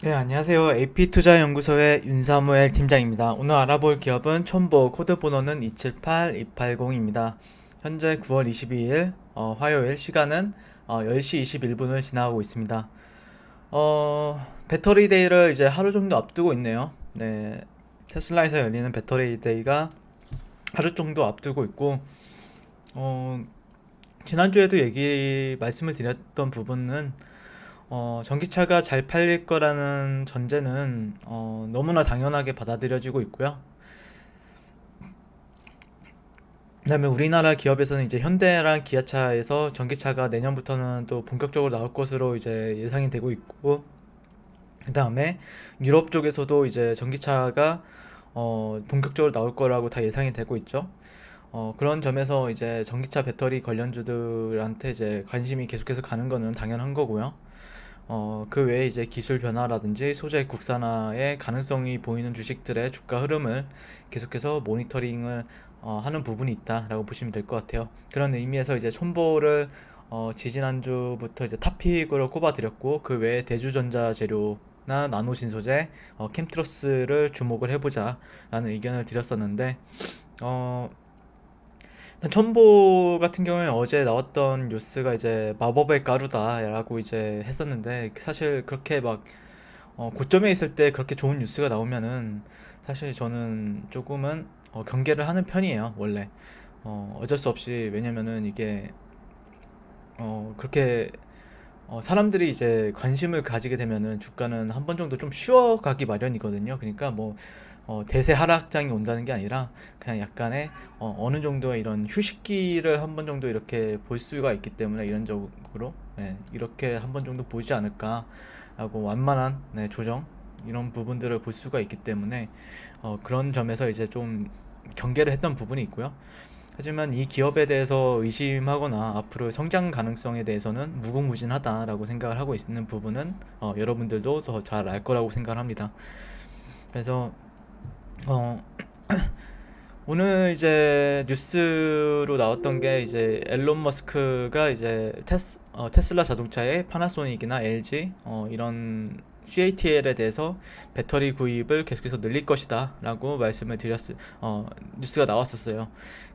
네, 안녕하세요. AP투자연구소의 윤사무엘 팀장입니다. 오늘 알아볼 기업은 촌보, 코드 번호는 278280입니다. 현재 9월 22일 화요일 시간은 10시 21분을 지나가고 있습니다. 배터리 데이를 이제 하루 정도 앞두고 있네요. 네, 테슬라에서 열리는 배터리 데이가 하루 정도 앞두고 있고, 어, 지난주에도 말씀을 드렸던 부분은 전기차가 잘 팔릴 거라는 전제는 너무나 당연하게 받아들여지고 있고요. 그다음에 우리나라 기업에서는 이제 현대랑 기아차에서 전기차가 내년부터는 또 본격적으로 나올 것으로 이제 예상이 되고 있고, 그다음에 유럽 쪽에서도 이제 전기차가 본격적으로 나올 거라고 다 예상이 되고 있죠. 그런 점에서 이제 전기차 배터리 관련주들한테 이제 관심이 계속해서 가는 거는 당연한 거고요. 그 외에 이제 기술 변화라든지 소재 국산화의 가능성이 보이는 주식들의 주가 흐름을 계속해서 모니터링을 하는 부분이 있다라고 보시면 될 것 같아요. 그런 의미에서 이제 촌보를 지지난주부터 이제 탑픽으로 꼽아드렸고, 그 외에 대주전자 재료나 나노신소재, 캠트로스를 주목을 해보자 라는 의견을 드렸었는데, 어, 일단 첨보 같은 경우에 어제 나왔던 뉴스가 이제 마법의 가루다라고 이제 했었는데, 사실 그렇게 막 고점에 있을 때 그렇게 좋은 뉴스가 나오면은 사실 저는 조금은 경계를 하는 편이에요, 원래. 어쩔 수 없이. 왜냐면은 이게 그렇게 사람들이 이제 관심을 가지게 되면은 주가는 한 번 정도 좀 쉬어가기 마련이거든요. 그러니까 뭐 대세 하락장이 온다는 게 아니라 그냥 약간의 어느 정도의 이런 휴식기를 한 번 정도 이렇게 볼 수가 있기 때문에, 이런적으로 이렇게 한 번 정도 보지 않을까라고, 완만한 조정, 이런 부분들을 볼 수가 있기 때문에 그런 점에서 이제 좀 경계를 했던 부분이 있고요. 하지만 이 기업에 대해서 의심하거나 앞으로의 성장 가능성에 대해서는 무궁무진하다라고 생각을 하고 있는 부분은 여러분들도 더 잘 알 거라고 생각을 합니다. 그래서 어, 오늘 이제 뉴스로 나왔던 게, 이제 앨런 머스크가 이제 테슬라 자동차에 파나소닉이나 LG 이런 CATL에 대해서 배터리 구입을 계속해서 늘릴 것이다 라고 말씀을 뉴스가 나왔었어요.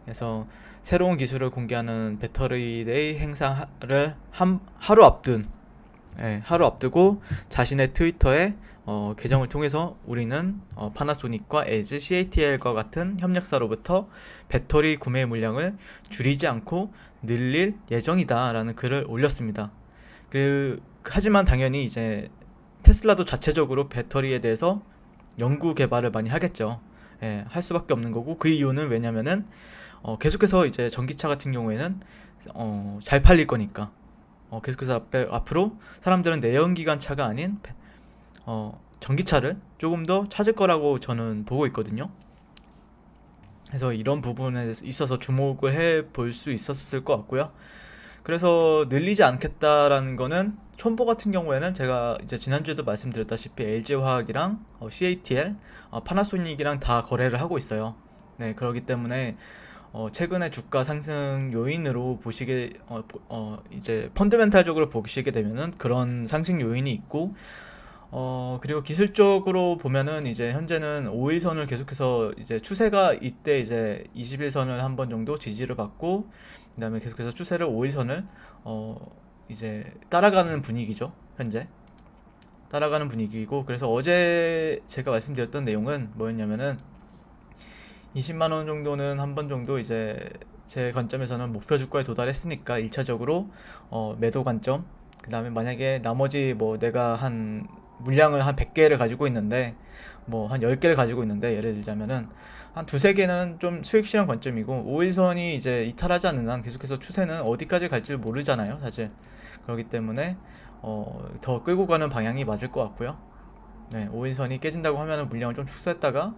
그래서 새로운 기술을 공개하는 배터리데이 행사를 하루 앞두고 자신의 트위터에 계정을 통해서, 우리는 파나소닉과 LG, CATL과 같은 협력사로부터 배터리 구매 물량을 줄이지 않고 늘릴 예정이다 라는 글을 올렸습니다. 하지만 당연히 이제 테슬라도 자체적으로 배터리에 대해서 연구 개발을 많이 하겠죠. 할 수밖에 없는 거고, 그 이유는 왜냐면은 계속해서 이제 전기차 같은 경우에는 잘 팔릴 거니까. 계속해서 앞으로 사람들은 내연기관 차가 아닌 전기차를 조금 더 찾을 거라고 저는 보고 있거든요. 그래서 이런 부분에 있어서 주목을 해 볼 수 있었을 것 같고요. 그래서 늘리지 않겠다라는 거는, 촌보 같은 경우에는 제가 이제 지난주에도 말씀드렸다시피 LG화학이랑 CATL, 파나소닉이랑 다 거래를 하고 있어요. 네, 그렇기 때문에 최근에 주가 상승 요인으로 이제 펀드멘탈적으로 보시게 되면은 그런 상승 요인이 있고, 그리고 기술적으로 보면은 이제 현재는 5일선을 계속해서, 이제 추세가 이때 이제 21선을 한 번 정도 지지를 받고, 그 다음에 계속해서 추세를 5일선을 이제 따라가는 분위기죠, 현재. 따라가는 분위기이고, 그래서 어제 제가 말씀드렸던 내용은 뭐였냐면은, 20만원 정도는 한 번 정도 이제 제 관점에서는 목표 주가에 도달했으니까 1차적으로 매도 관점, 그 다음에 만약에 나머지 뭐 내가 한 물량을 한 100개를 가지고 있는데, 뭐 한 10개를 가지고 있는데, 예를 들자면은 한 두세 개는 좀 수익 실현 관점이고, 5일선이 이제 이탈하지 않는 한 계속해서 추세는 어디까지 갈지 모르잖아요, 사실. 그렇기 때문에 더 끌고 가는 방향이 맞을 것 같고요. 네, 5일선이 깨진다고 하면은 물량을 좀 축소했다가,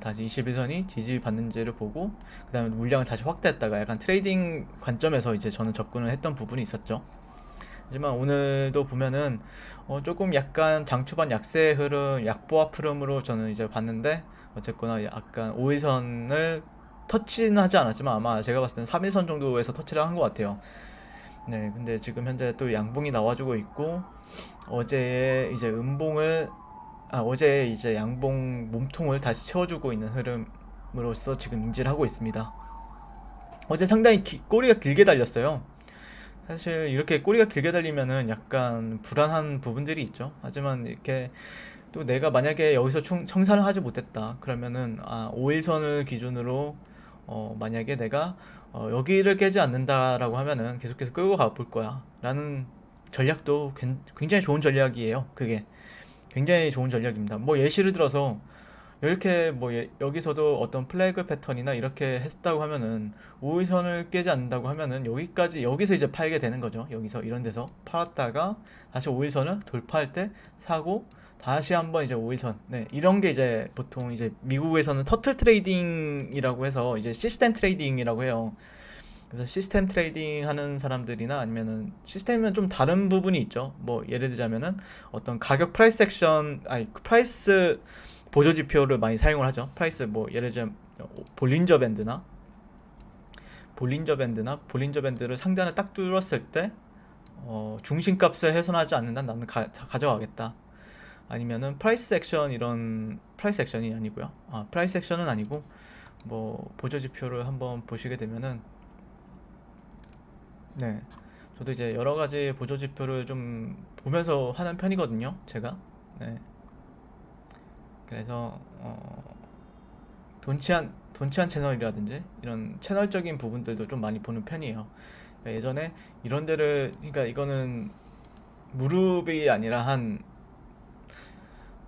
다시 21선이 지지받는지를 보고, 그 다음에 물량을 다시 확대했다가, 약간 트레이딩 관점에서 이제 저는 접근을 했던 부분이 있었죠. 하지만 오늘도 보면은 조금 약간 장초반 약세 흐름, 약보합 흐름으로 저는 이제 봤는데, 어쨌거나 약간 5일선을 터치는 하지 않았지만 아마 제가 봤을 땐 3일선 정도에서 터치를 한 것 같아요. 네, 근데 지금 현재 또 양봉이 나와주고 있고, 어제 이제 음봉을 어제 이제 양봉 몸통을 다시 채워주고 있는 흐름으로서 지금 인지를 하고 있습니다. 어제 상당히 꼬리가 길게 달렸어요. 사실 이렇게 꼬리가 길게 달리면은 약간 불안한 부분들이 있죠. 하지만 이렇게 또 내가 만약에 여기서 청산을 하지 못했다 그러면은 5일선을 기준으로 만약에 내가 여기를 깨지 않는다라고 하면은 계속해서 끌고 가볼 거야 라는 전략도 굉장히 좋은 전략이에요. 그게 굉장히 좋은 전략입니다. 뭐 예시를 들어서 이렇게 뭐 여기서도 어떤 플래그 패턴이나 이렇게 했다고 하면은 5일선을 깨지 않는다고 하면은 여기서 이제 팔게 되는 거죠. 여기서 이런 데서 팔았다가 다시 5일선을 돌파할 때 사고 다시 한번 이제 5일선, 네, 이런 게 이제 보통 이제 미국에서는 터틀 트레이딩이라고 해서 이제 시스템 트레이딩이라고 해요. 그래서 시스템 트레이딩 하는 사람들이나 아니면은 시스템은 좀 다른 부분이 있죠. 뭐 예를 들자면은 어떤 가격 프라이스 액션, 프라이스 보조 지표를 많이 사용을 하죠. 프라이스 뭐 예를 들자면 볼린저 밴드를 상단에 딱 뚫었을 때 중심값을 훼손하지 않는 한 나는 가져가겠다. 아니면은 프라이스 액션이 아니고요. 프라이스 액션은 아니고 뭐 보조 지표를 한번 보시게 되면은, 네, 저도 이제 여러 가지 보조 지표를 좀 보면서 하는 편이거든요, 제가. 네, 그래서 돈치한 채널이라든지 이런 채널적인 부분들도 좀 많이 보는 편이에요. 그러니까 예전에 이런 데를, 그러니까 이거는 무릎이 아니라 한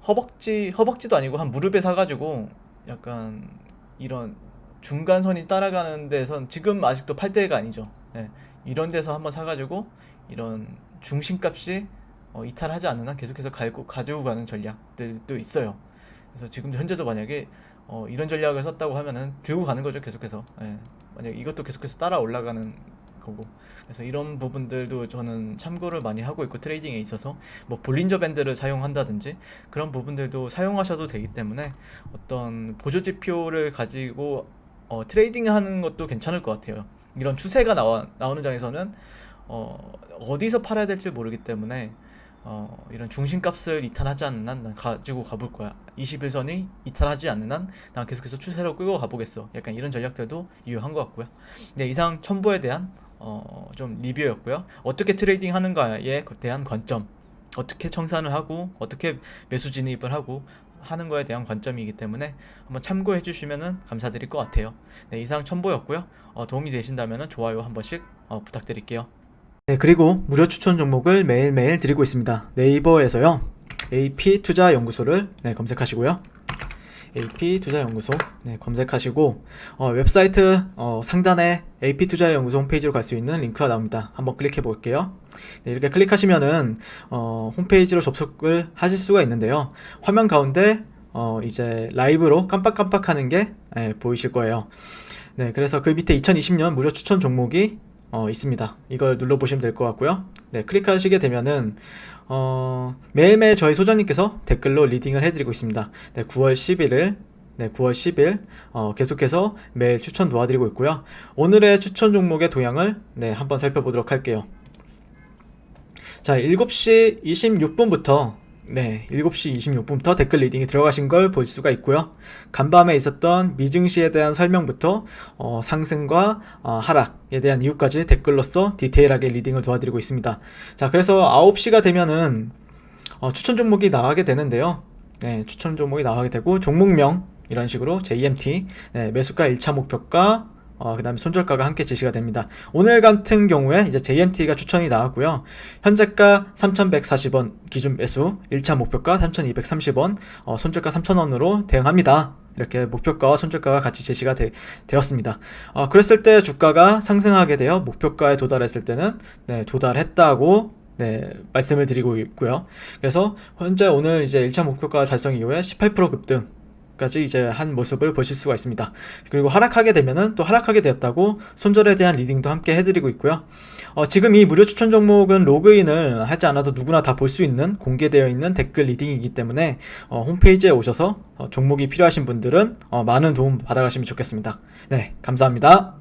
허벅지도 아니고 한 무릎에 사가지고 약간 이런 중간선이 따라가는 데선 지금 아직도 팔 때가 아니죠. 네, 이런 데서 한번 사가지고 이런 중심값이 이탈하지 않는 한 계속해서 가지고 가는 전략들도 있어요. 그래서 지금 현재도 만약에 이런 전략을 썼다고 하면은 들고 가는 거죠, 계속해서. 예, 만약 이것도 계속해서 따라 올라가는 거고. 그래서 이런 부분들도 저는 참고를 많이 하고 있고, 트레이딩에 있어서 뭐 볼린저 밴드를 사용한다든지 그런 부분들도 사용하셔도 되기 때문에 어떤 보조 지표를 가지고 트레이딩 하는 것도 괜찮을 것 같아요. 이런 추세가 나오는 장에서는 어디서 팔아야 될지 모르기 때문에 이런 중심값을 이탈하지 않는 한 난 가지고 가볼 거야. 21선이 이탈하지 않는 한 난 계속해서 추세로 끌고 가보겠어. 약간 이런 전략들도 유효한 것 같고요. 네, 이상 첨보에 대한 좀 리뷰였고요. 어떻게 트레이딩 하는가에 대한 관점, 어떻게 청산을 하고 어떻게 매수 진입을 하고 하는 거에 대한 관점이기 때문에 한번 참고해 주시면 감사드릴 것 같아요. 네, 이상 첨보였고요. 도움이 되신다면 좋아요 한 번씩 부탁드릴게요. 네, 그리고 무료 추천 종목을 매일매일 드리고 있습니다. 네이버에서요, AP투자연구소를 검색하시고요. AP투자연구소 검색하시고 웹사이트 상단에 AP투자연구소 홈페이지로 갈 수 있는 링크가 나옵니다. 한번 클릭해 볼게요. 네, 이렇게 클릭하시면은 홈페이지로 접속을 하실 수가 있는데요. 화면 가운데 이제 라이브로 깜빡깜빡하는 게 보이실 거예요. 네, 그래서 그 밑에 2020년 무료 추천 종목이 있습니다. 이걸 눌러보시면 될 것 같고요. 네, 클릭하시게 되면은 매일매일 저희 소장님께서 댓글로 리딩을 해드리고 있습니다. 네, 9월 10일 계속해서 매일 추천 도와드리고 있고요. 오늘의 추천 종목의 도형을 한번 살펴보도록 할게요. 자, 7시 26분부터 7시 26분부터 댓글 리딩이 들어가신 걸 볼 수가 있고요. 간밤에 있었던 미증시에 대한 설명부터 상승과 하락에 대한 이유까지 댓글로서 디테일하게 리딩을 도와드리고 있습니다. 자, 그래서 9시가 되면은 추천 종목이 나가게 되는데요. 네, 추천 종목이 나가게 되고 종목명 이런 식으로 JMT, 매수가 1차 목표가 그 다음에 손절가가 함께 제시가 됩니다. 오늘 같은 경우에 이제 JMT가 추천이 나왔고요. 현재가 3,140원 기준 매수, 1차 목표가 3,230원, 손절가 3,000원으로 대응합니다. 이렇게 목표가와 손절가가 같이 제시가 되었습니다. 그랬을 때 주가가 상승하게 되어 목표가에 도달했을 때는 도달했다고 말씀을 드리고 있고요. 그래서 현재 오늘 이제 1차 목표가 달성 이후에 18% 급등 까지 이제 한 모습을 보실 수가 있습니다. 그리고 하락하게 되면은 또 하락하게 되었다고 손절에 대한 리딩도 함께 해드리고 있고요. 지금 이 무료 추천 종목은 로그인을 하지 않아도 누구나 다 볼 수 있는 공개되어 있는 댓글 리딩이기 때문에 홈페이지에 오셔서 종목이 필요하신 분들은 많은 도움 받아가시면 좋겠습니다. 네, 감사합니다.